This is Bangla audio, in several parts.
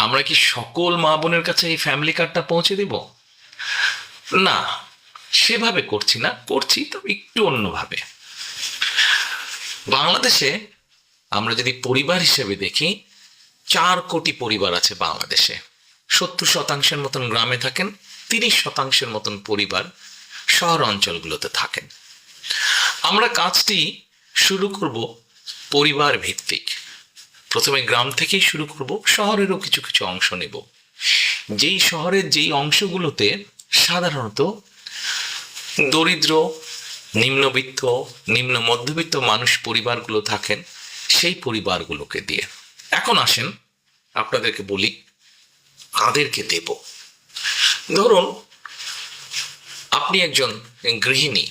আমরা কি সকল মা বোনের কাছে এই ফ্যামিলি কার্ডটা পৌঁছে দিব? না, সেভাবে করছি না, করছি তবে একটু অন্যভাবে। বাংলাদেশে আমরা যদি পরিবার হিসেবে দেখি, 4 কোটি পরিবার আছে বাংলাদেশে। 70% মতন গ্রামে থাকেন, 30% মতন পরিবার শহর অঞ্চলগুলোতে থাকেন। আমরা কাজটি শুরু করব পরিবার ভিত্তিক। প্রথমে গ্রাম থেকেই শুরু করব, শহরেরও কিছু কিছু অংশ নেব। যেই শহরের যেই অংশগুলোতে সাধারণত দরিদ্র, নিম্নবিত্ত, নিম্ন মধ্যবিত্ত মানুষ পরিবারগুলো থাকেন, সেই পরিবারগুলোকে দিয়ে। এখন আসেন আপনাদেরকে বলি কাদেরকে দেব। ধরুন আপনি একজন গৃহিণী,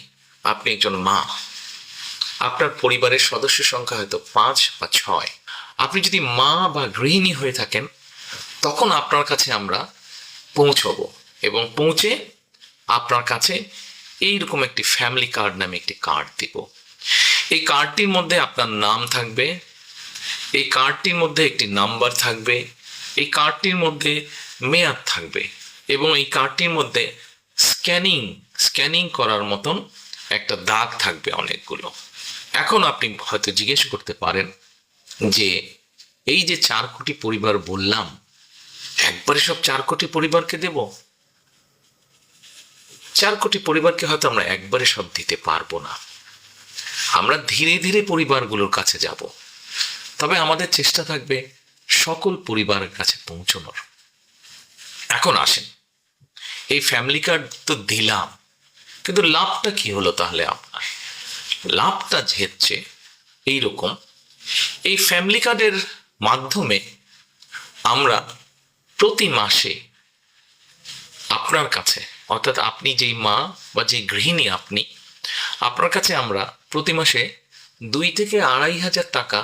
আপনি একজন মা, আপনার পরিবারের সদস্য সংখ্যা হয়তো 5 বা 6। আপনি যদি মা বা গৃহিণী হয়ে থাকেন, তখন আপনার কাছে আমরা পৌঁছবো এবং পৌঁছে আপনার কাছে এইরকম একটি ফ্যামিলি কার্ড নামে একটি কার্ড দিব। এই কার্ডটির মধ্যে আপনার নাম থাকবে, এই কার্ডটির মধ্যে একটি নাম্বার থাকবে, এই কার্ডটির মধ্যে মেয়াদ থাকবে এবং এই কার্ডটির মধ্যে স্ক্যানিং করার মতন একটা দাগ থাকবে অনেকগুলো। এখন আপনি হয়তো জিজ্ঞেস করতে পারেন যে এই যে 4 কোটি পরিবার বললাম, একবারে সব 4 কোটি পরিবারকে দেব? 4 কোটি পরিবারকে হয়তো আমরা একবারে সব দিতে পারবো না। আমরা ধীরে ধীরে পরিবারগুলোর কাছে যাব, তবে আমাদের চেষ্টা থাকবে সকল পরিবারের কাছে পৌঁছানোর। এখন আসেন, এই ফ্যামিলি কার্ড তো দিলাম, কিন্তু লাভটা কি হলো তাহলে আপনার? লাভটা হচ্ছে এইরকম, এই ফ্যামিলি কার্ডের মাধ্যমে আমরা প্রতি মাসে আপনার কাছে, অর্থাৎ আপনি যেই মা বা যে গৃহিণী আপনি, আপনার কাছে আমরা প্রতি মাসে 2 থেকে 2,500 টাকা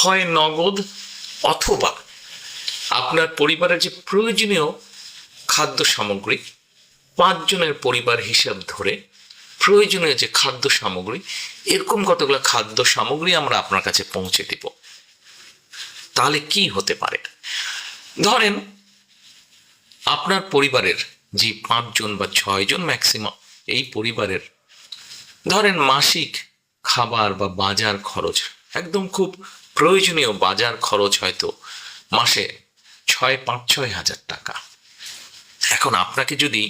হয় নগদ অথবা আপনার পরিবারের যে প্রয়োজনীয় খাদ্য সামগ্রী, 5 জনের পরিবার হিসাব ধরে প্রয়োজনীয় যে খাদ্য সামগ্রী, এরকম কতগুলো খাদ্য সামগ্রী আমরা আপনার কাছে পৌঁছে দিব। তাহলে কি হতে পারে? ধরেন আপনার পরিবারের যে 5 জন বা 6 জন ম্যাক্সিমাম, এই পরিবারের ধরেন মাসিক খাবার বা বাজার খরচ, একদম খুব প্রয়োজনীয় বাজার খরচ হয়তো মাসে 5-6 হাজার টাকা। এখন আপনাকে যদি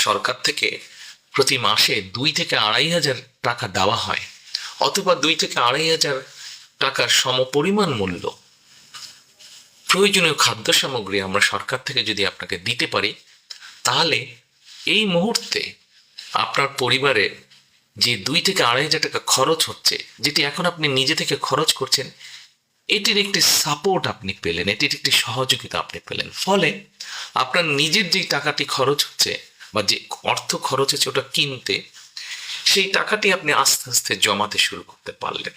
সরকার থেকে প্রতি মাসে 2 থেকে 2,500 টাকা দেওয়া হয়, অথবা 2 থেকে 2,500 টাকার সমপরিমাণ মূল্য প্রয়োজনীয় খাদ্য সামগ্রী আমরা সরকার থেকে যদি আপনাকে দিতে পারি, তাহলে এই মুহূর্তে আপনার পরিবারে যে 2 থেকে 2,500 টাকা খরচ হচ্ছে, যেটি এখন আপনি নিজে থেকে খরচ করছেন, এটির একটি সাপোর্ট আপনি পেলেন, এটির একটি সহযোগিতা আপনি পেলেন। ফলে আপনার নিজের যেই টাকাটি খরচ হচ্ছে বা যে অর্থ খরচ হচ্ছে ওটা কিনতে, সেই টাকাটি আপনি আস্তে আস্তে জমাতে শুরু করতে পারলেন।